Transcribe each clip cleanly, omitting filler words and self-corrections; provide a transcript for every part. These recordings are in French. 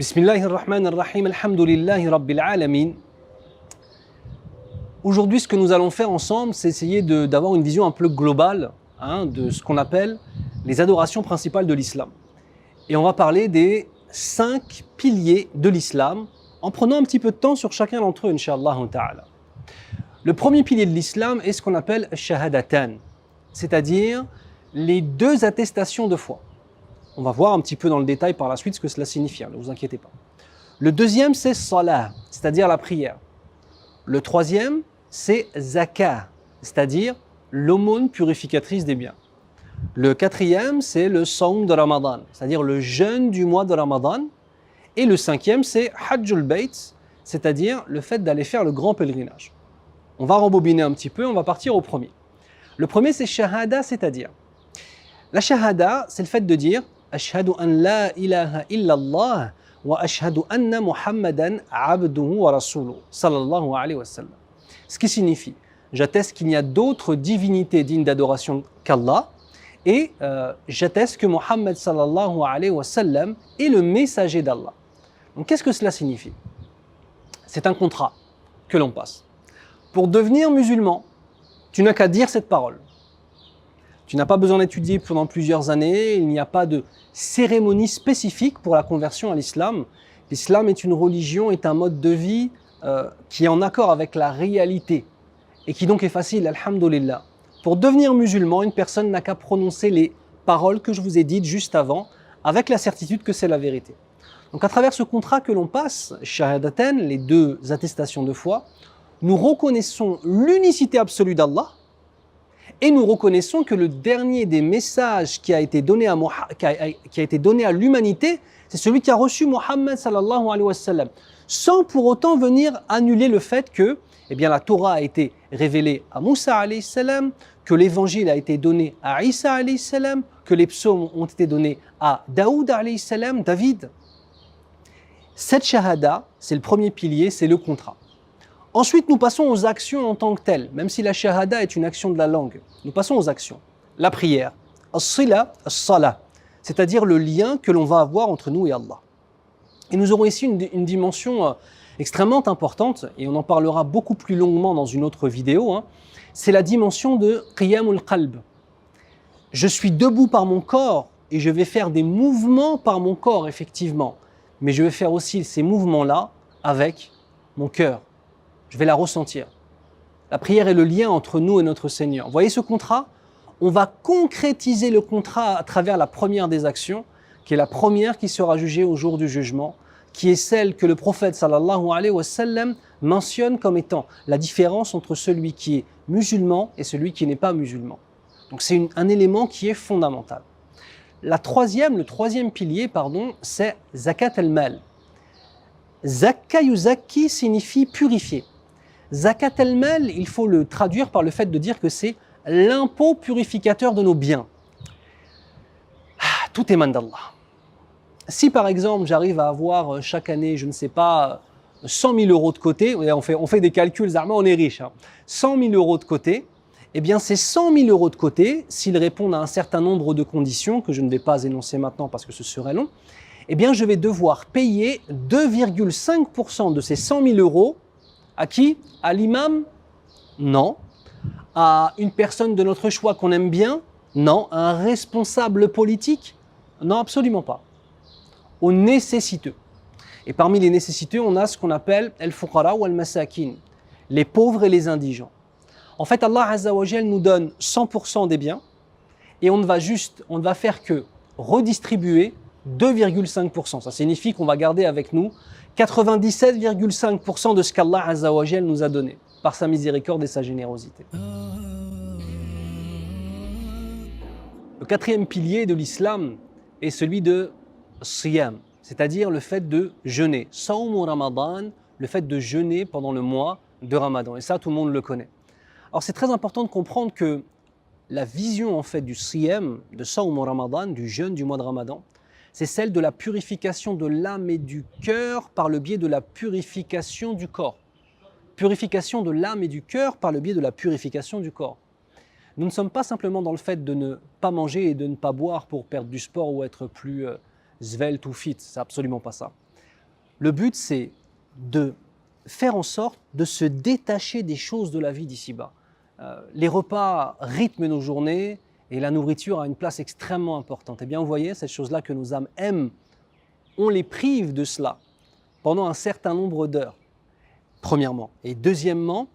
Bismillahirrahmanirrahim, alhamdulillahi rabbil alamin. Aujourd'hui, ce que nous allons faire ensemble, c'est essayer d'avoir une vision un peu globale de ce qu'on appelle les adorations principales de l'islam. Et on va parler des 5 piliers de l'islam, en prenant un petit peu de temps sur chacun d'entre eux, Inch'Allah ta'ala. Le premier pilier de l'islam est ce qu'on appelle shahadatan, c'est-à-dire les 2 attestations de foi. On va voir un petit peu dans le détail par la suite ce que cela signifie, ne vous inquiétez pas. Le deuxième, c'est salah, c'est-à-dire la prière. Le troisième, c'est zakah, c'est-à-dire l'aumône purificatrice des biens. Le quatrième, c'est le sawm de Ramadan, c'est-à-dire le jeûne du mois de Ramadan. Et le cinquième, c'est hajjul bayt, c'est-à-dire le fait d'aller faire le grand pèlerinage. On va rembobiner un petit peu, on va partir au premier. Le premier, c'est shahada, c'est-à-dire la shahada, c'est le fait de dire ashhadu an la ilaha illallah wa ashhadu anna muhammadan abduhu wa rasuluhu sallallahu alayhi wa sallam. Ce qui signifie, j'atteste qu'il n'y a d'autres divinités dignes d'adoration qu'Allah et j'atteste que Muhammad sallallahu alayhi wa sallam est le messager d'Allah. Donc qu'est-ce que cela signifie? C'est un contrat que l'on passe. Pour devenir musulman, tu n'as qu'à dire cette parole. Tu n'as pas besoin d'étudier pendant plusieurs années, il n'y a pas de cérémonie spécifique pour la conversion à l'islam. L'islam est une religion, est un mode de vie qui est en accord avec la réalité et qui donc est facile, alhamdoulilah. Pour devenir musulman, une personne n'a qu'à prononcer les paroles que je vous ai dites juste avant, avec la certitude que c'est la vérité. Donc à travers ce contrat que l'on passe, shahadatan, les 2 attestations de foi, nous reconnaissons l'unicité absolue d'Allah et nous reconnaissons que le dernier des messages qui a été donné à l'humanité, c'est celui qui a reçu Muhammad sallallahu alayhi wa sallam, sans pour autant venir annuler le fait que la Torah a été révélée à Moussa alayhi salam, que l'évangile a été donné à Isa alayhi salam, que les psaumes ont été donnés à Daoud alayhi salam, David. Cette shahada, c'est le premier pilier, c'est le contrat. Ensuite, nous passons aux actions en tant que telles, même si la shahada est une action de la langue. Nous passons aux actions. La prière, as-sila, as-salah, c'est-à-dire le lien que l'on va avoir entre nous et Allah. Et nous aurons ici une dimension extrêmement importante, et on en parlera beaucoup plus longuement dans une autre vidéo, c'est la dimension de qiyamul qalb. Je suis debout par mon corps, et je vais faire des mouvements par mon corps, effectivement, mais je vais faire aussi ces mouvements-là avec mon cœur. Je vais la ressentir. La prière est le lien entre nous et notre Seigneur. Vous voyez ce contrat? On va concrétiser le contrat à travers la première des actions, qui est la première qui sera jugée au jour du jugement, qui est celle que le prophète sallallahu alayhi wa sallam mentionne comme étant la différence entre celui qui est musulman et celui qui n'est pas musulman. Donc c'est un élément qui est fondamental. Le troisième pilier, c'est zakat al-mal. Zakka yuzakki signifie purifier. Zakat al-mal, il faut le traduire par le fait de dire que c'est l'impôt purificateur de nos biens. Tout émane d'Allah. Si par exemple j'arrive à avoir chaque année, je ne sais pas, 100 000 euros de côté, on fait des calculs, on est riche, 100 000 euros de côté, ces 100 000 euros de côté, s'ils répondent à un certain nombre de conditions que je ne vais pas énoncer maintenant parce que ce serait long, je vais devoir payer 2,5% de ces 100 000 euros à qui? À l'imam? Non. À une personne de notre choix qu'on aime bien? Non. À un responsable politique? Non, absolument pas. Aux nécessiteux. Et parmi les nécessiteux, on a ce qu'on appelle al-fuqara ou al-masakin, les pauvres et les indigents. En fait, Allah Azza wa Jal nous donne 100% des biens et on ne va faire que redistribuer 2,5%. Ça signifie qu'on va garder avec nous 97,5% de ce qu'Allah Azza wa Jal nous a donné par sa miséricorde et sa générosité. Le 4e pilier de l'islam est celui de siyam, c'est-à-dire le fait de jeûner. Sawm Ramadan, le fait de jeûner pendant le mois de Ramadan. Et ça, tout le monde le connaît. Alors c'est très important de comprendre que la vision en fait du siyam, de Sawm Ramadan, du jeûne du mois de Ramadan, c'est celle de la purification de l'âme et du cœur par le biais de la purification du corps. Purification de l'âme et du cœur par le biais de la purification du corps. Nous ne sommes pas simplement dans le fait de ne pas manger et de ne pas boire pour perdre du sport ou être plus svelte ou fit, c'est absolument pas ça. Le but, c'est de faire en sorte de se détacher des choses de la vie d'ici-bas. Les repas rythment nos journées et la nourriture a une place extrêmement importante. Eh bien, vous voyez, cette chose-là que nos âmes aiment, on les prive de cela pendant un certain nombre d'heures, premièrement. Et deuxièmement,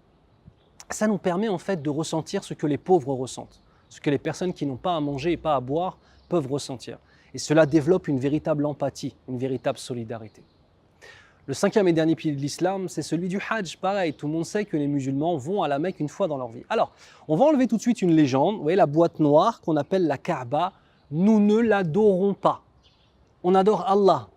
ça nous permet en fait de ressentir ce que les pauvres ressentent, ce que les personnes qui n'ont pas à manger et pas à boire peuvent ressentir. Et cela développe une véritable empathie, une véritable solidarité. Le cinquième et dernier pilier de l'islam, c'est celui du Hajj. Pareil, tout le monde sait que les musulmans vont à la Mecque une fois dans leur vie. Alors, on va enlever tout de suite une légende. Vous voyez la boîte noire qu'on appelle la Kaaba. Nous ne l'adorons pas. On adore Allah.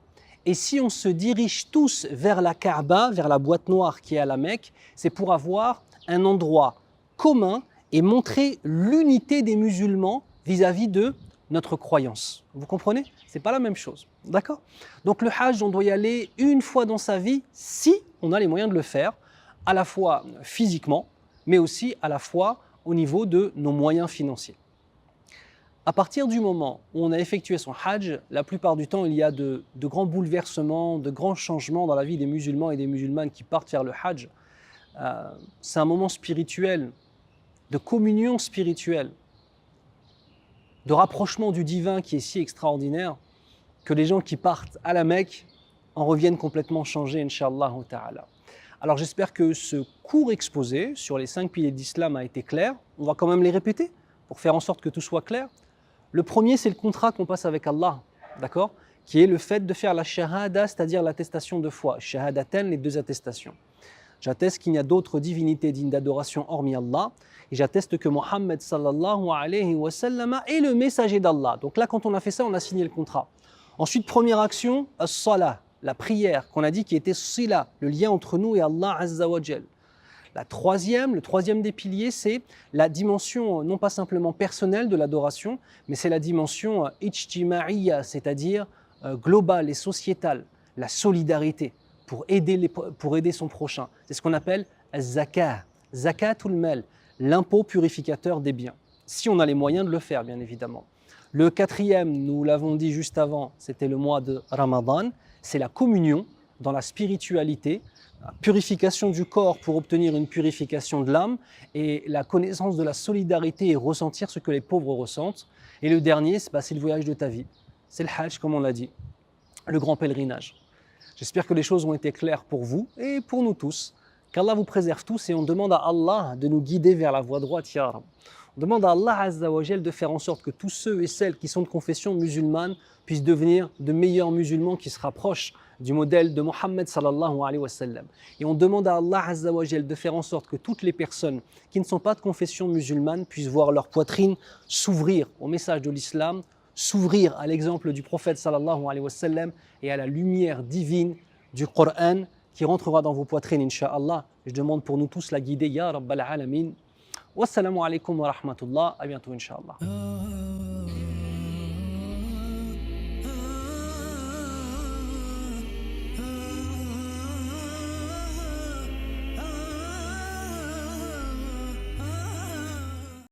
Et si on se dirige tous vers la Kaaba, vers la boîte noire qui est à la Mecque, c'est pour avoir un endroit commun et montrer l'unité des musulmans vis-à-vis de notre croyance. Vous comprenez? Ce n'est pas la même chose. D'accord? Donc le Hajj, on doit y aller une fois dans sa vie si on a les moyens de le faire, à la fois physiquement, mais aussi à la fois au niveau de nos moyens financiers. À partir du moment où on a effectué son Hajj, la plupart du temps, il y a de grands bouleversements, de grands changements dans la vie des musulmans et des musulmanes qui partent faire le Hajj. C'est un moment spirituel, de communion spirituelle, de rapprochement du divin qui est si extraordinaire que les gens qui partent à la Mecque en reviennent complètement changés, Inch'Allah ta'ala. Alors j'espère que ce court exposé sur les 5 piliers d'Islam a été clair. On va quand même les répéter pour faire en sorte que tout soit clair. Le premier, c'est le contrat qu'on passe avec Allah, d'accord, qui est le fait de faire la shahada, c'est-à-dire l'attestation de foi. Shahadaten, les 2 attestations. J'atteste qu'il n'y a d'autres divinités dignes d'adoration hormis Allah. Et j'atteste que Mohammed sallallahu alayhi wa sallam est le messager d'Allah. Donc là, quand on a fait ça, on a signé le contrat. Ensuite, première action, as-salah, la prière, qu'on a dit qui était sila, le lien entre nous et Allah azza wa jal. Le troisième des piliers, c'est la dimension non pas simplement personnelle de l'adoration, mais c'est la dimension ijtima'iyya, c'est-à-dire globale et sociétale, la solidarité pour aider son prochain. C'est ce qu'on appelle az-zakah, zakatul mal, l'impôt purificateur des biens, si on a les moyens de le faire, bien évidemment. Le quatrième, nous l'avons dit juste avant, c'était le mois de Ramadan, c'est la communion dans la spiritualité, la purification du corps pour obtenir une purification de l'âme et la connaissance de la solidarité et ressentir ce que les pauvres ressentent. Et le dernier, c'est le voyage de ta vie. C'est le Hajj, comme on l'a dit, le grand pèlerinage. J'espère que les choses ont été claires pour vous et pour nous tous. Qu'Allah vous préserve tous et on demande à Allah de nous guider vers la voie droite, ya Rab. On demande à Allah Azza wa Jal de faire en sorte que tous ceux et celles qui sont de confession musulmane puissent devenir de meilleurs musulmans qui se rapprochent du modèle de Mohammed sallallahu alayhi wa sallam. Et on demande à Allah Azza wa Jal de faire en sorte que toutes les personnes qui ne sont pas de confession musulmane puissent voir leur poitrine s'ouvrir au message de l'islam, s'ouvrir à l'exemple du prophète sallallahu alayhi wa sallam et à la lumière divine du Coran qui rentrera dans vos poitrines, Inch'Allah. Je demande pour nous tous la guider, Ya Rabbal Alamin. Wassalamu alaikum wa rahmatullah. À bientôt, Inch'Allah.